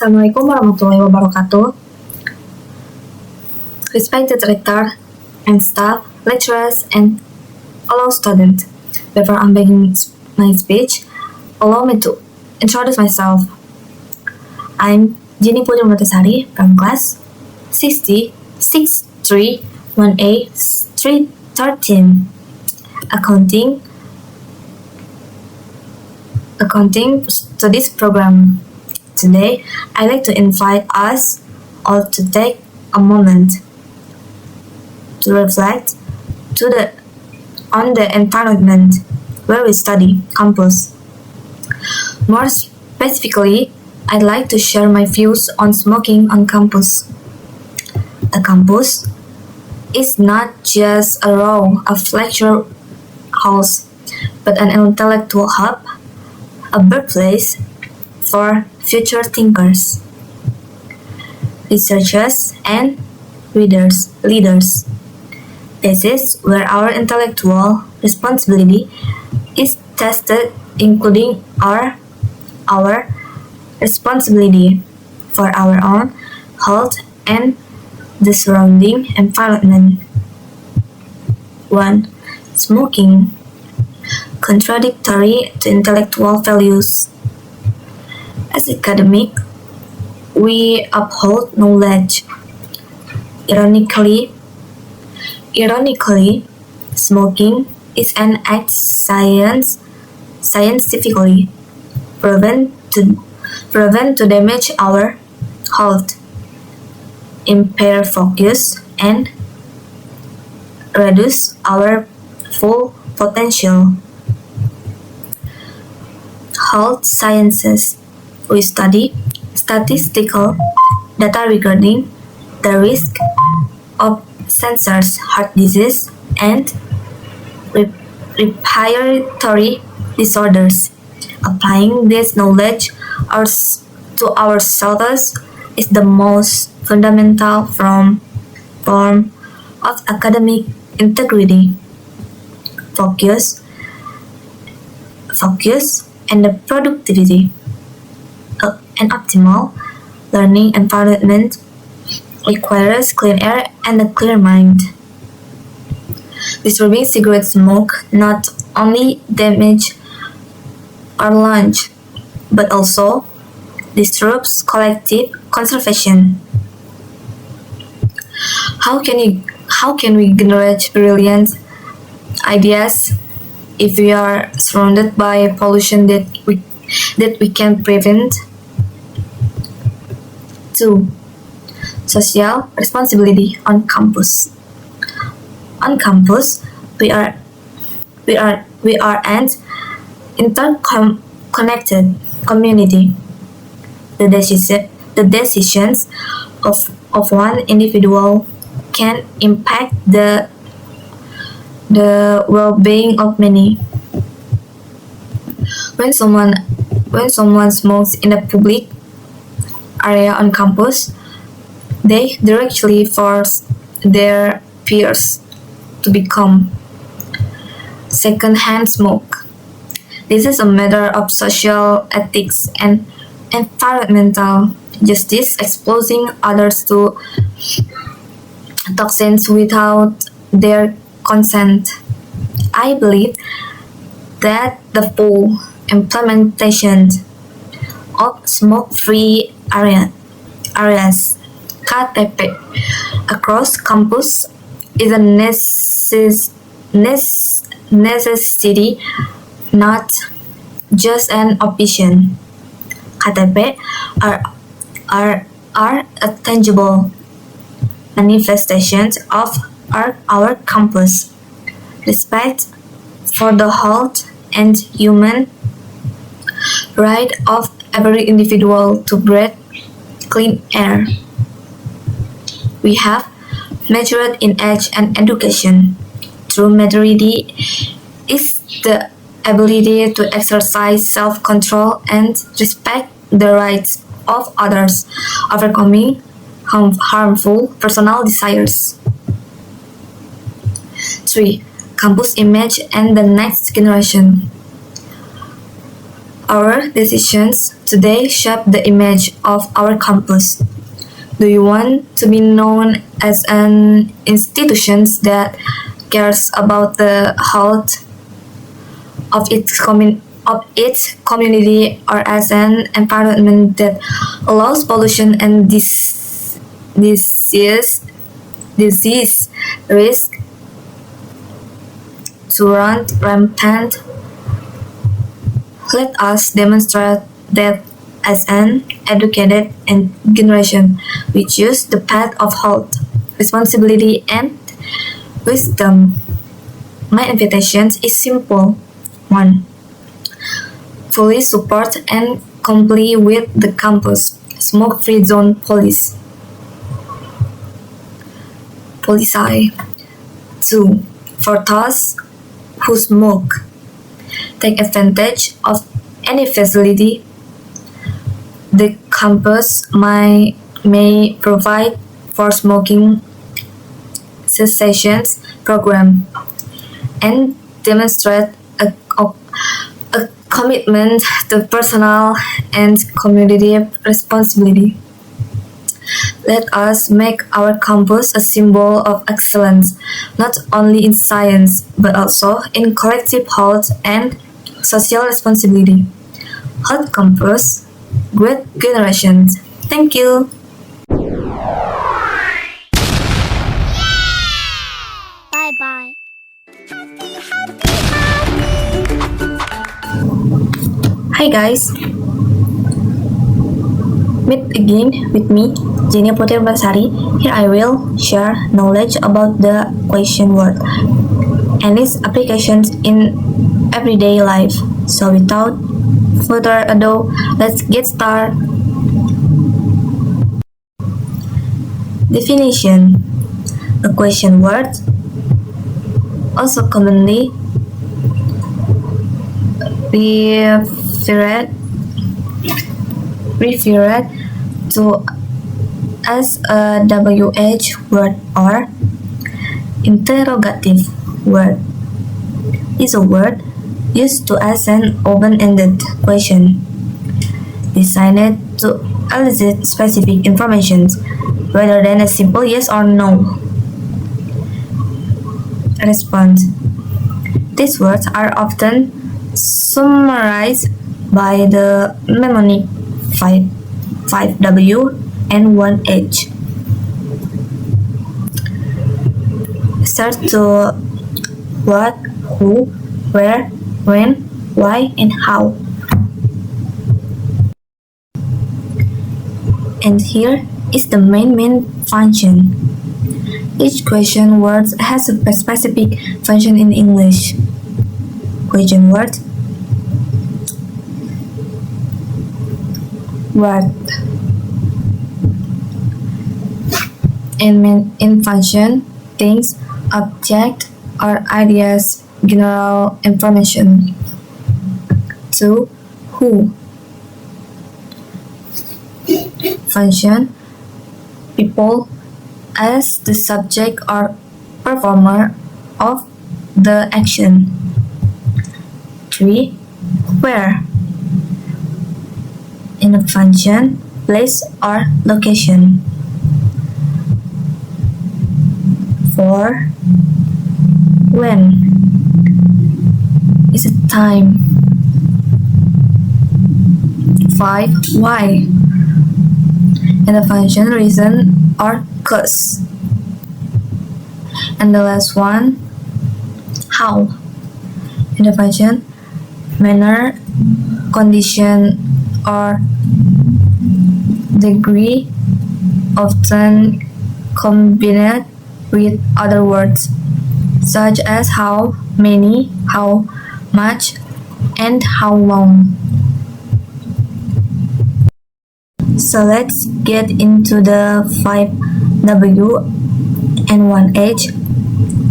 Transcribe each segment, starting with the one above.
Assalamualaikum warahmatullahi wabarakatuh. Respected rector and staff, lecturers, and fellow students. Before I'm beginning my speech, allow me to introduce myself. I'm Jeannie Putri Permatasari from class 631A 313, accounting studies program. Today, I'd like to invite us all to take a moment to reflect on the environment where we study, campus. More specifically, I'd like to share my views on smoking on campus. A campus is not just a row of lecture halls, but an intellectual hub, a birthplace for future thinkers, researchers, and leaders. This is where our intellectual responsibility is tested, including our responsibility for our own health and the surrounding environment. 1. Smoking. Contradictory to intellectual values. As academic, we uphold knowledge. Ironically, smoking is an act scientifically proven to damage our health, impair focus, and reduce our full potential. Health sciences. We study statistical data regarding the risk of cancers, heart disease, and respiratory disorders. Applying this knowledge to ourselves is the most fundamental form of academic integrity, focus, and the productivity. An optimal learning environment requires clean air and a clear mind. Disturbing cigarette smoke not only damages our lungs, but also disturbs collective conservation. How can we generate brilliant ideas if we are surrounded by pollution that we can prevent? 2. Social responsibility on campus. On campus, we are an interconnected community. The decisions of one individual can impact the well-being of many. When someone smokes in a public area on campus, they directly force their peers to become second-hand smoke. This is a matter of social ethics and environmental justice, exposing others to toxins without their consent. I believe that the full implementation of smoke-free areas (KTP) across campus is a necessity, not just an option. KTP are a tangible manifestations of our campus respect for the health and human right of every individual to breathe clean air. We have matured in age and education. True maturity is the ability to exercise self-control and respect the rights of others, overcoming harmful personal desires. 3. Campus image and the next generation. Our decisions today shape the image of our campus. Do you want to be known as an institution that cares about the health of its community, or as an environment that allows pollution and disease risk to run rampant? Let us demonstrate that as an educated generation, we choose the path of health, responsibility, and wisdom. My invitation is simple. 1. Fully support and comply with the campus smoke-free zone policy. 2. For those who smoke, take advantage of any facility the campus may provide for smoking cessation program, and demonstrate a commitment to personal and community responsibility. Let us make our campus a symbol of excellence, not only in science, but also in collective health and social responsibility. Health Campus, great generations. Thank you. Bye-bye. Hi guys. Meet again with me, Jeannie Putri Permatasari. Here I will share knowledge about the question word and its applications in everyday life. So without further ado, let's get started. Definition: a question word, also commonly referred to as a WH word or interrogative word, is a word used to ask an open-ended question designed to elicit specific information rather than a simple yes or no response. These words are often summarized by the mnemonic 5W and 1H. Start to what, who, where, when, why, and how. And here is the main function. Each question word has a specific function in English. Question word: word. In function: things, object, or ideas, general information. 2. Who. Function: people as the subject or performer of the action. 3. Where. In a function: place or location. 4. When. Is it time. 5. Why. In the function: reason or cause. And the last one: how. In the function: manner, condition, or degree, often combined with other words such as how many, how much, and how long. So let's get into the 5W and 1H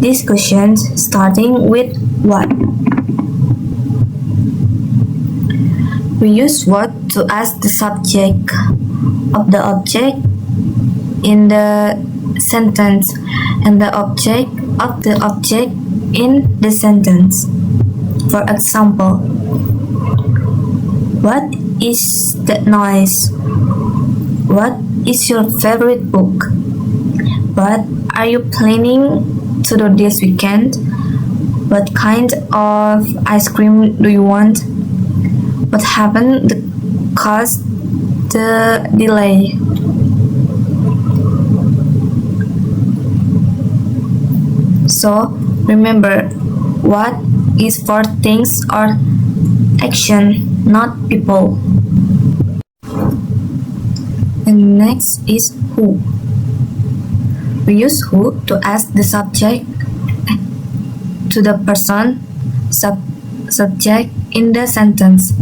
discussions, starting with what. We use what to ask the subject of the object in the sentence and the object of the object in the sentence. For example, What is that noise? What is your favorite book? What are you planning to do this weekend? What kind of ice cream do you want? What happened that caused the delay? So remember, what is for things or action, not people. And next is who. We use who to ask the subject to the person subject in the sentence.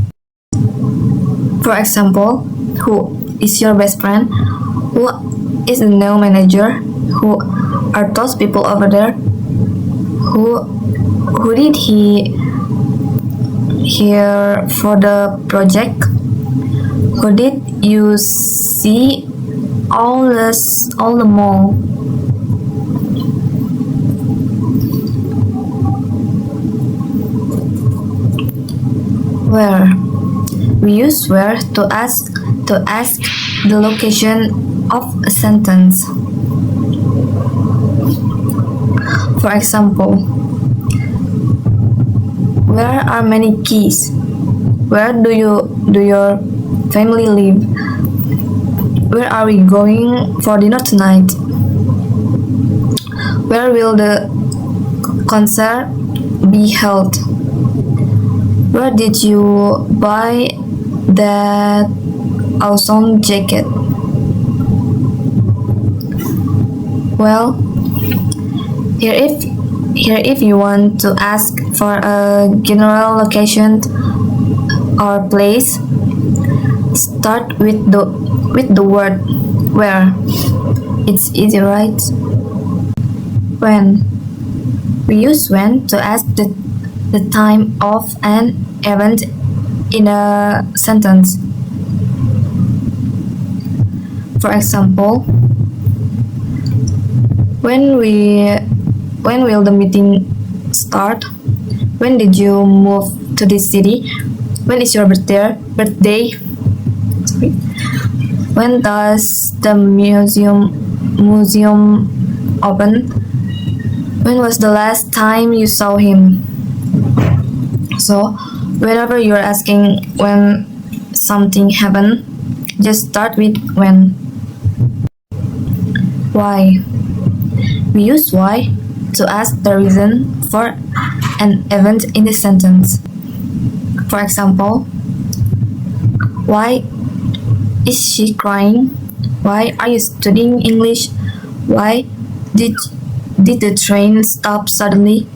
For example, who is your best friend? Who is the new manager? Who are those people over there? Who did he here for the project? Who did you see all the mall? Where? We use where to ask the location of a sentence. For example, where are many keys? Where do your family live? Where are we going for dinner tonight? Where will the concert be held? Where did you buy that awesome jacket? Well, here if you want to ask for a general location or place, start with the word where. It's easy, right? When. We use when to ask the time of an event in a sentence. For example, when will the meeting start? When did you move to this city? When is your birthday? Sorry. When does the museum open? When was the last time you saw him? So, whenever you're asking when something happened, just start with when. Why? We use why to ask the reason for an event in the sentence. For example, why is she crying? Why are you studying English? Why did the train stop suddenly?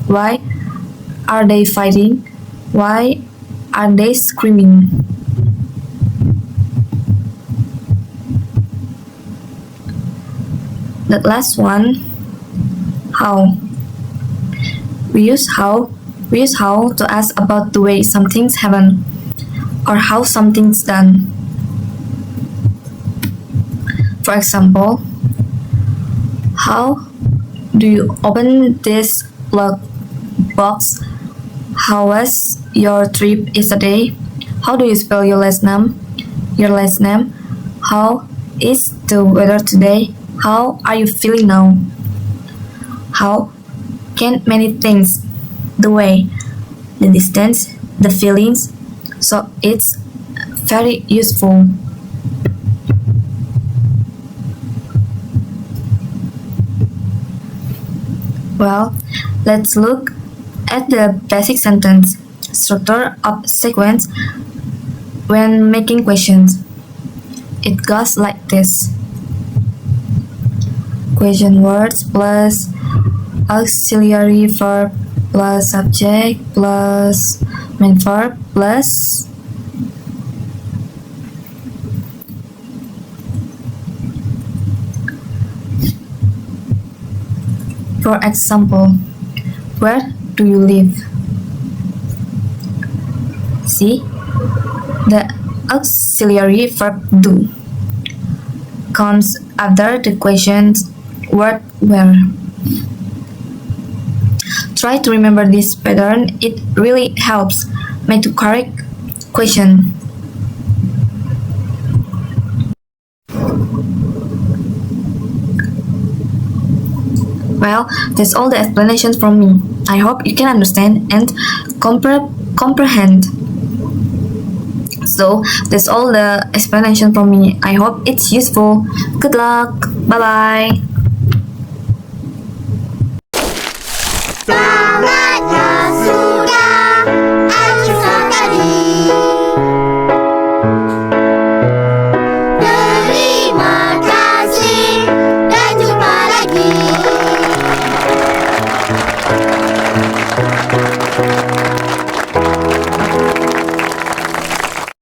Why are they fighting? Why are they screaming? The last one, how. We use how to ask about the way something's happen or how something's done. For example, how do you open this lock box? How was your trip yesterday? How do you spell your last name? How is the weather today? How are you feeling now? How can many things, the way, the distance, the feelings, so it's very useful. Well, let's look at the basic sentence structure of sequence when making questions. It goes like this. Question words plus auxiliary verb plus subject plus main verb plus for example, where do you live? See, the auxiliary verb do comes after the question's word where. Try to remember this pattern, it really helps me to correct Question. Well, that's all the explanations from me. I hope you can understand and comprehend. So, that's all the explanation from me. I hope it's useful. Good luck. Bye-bye.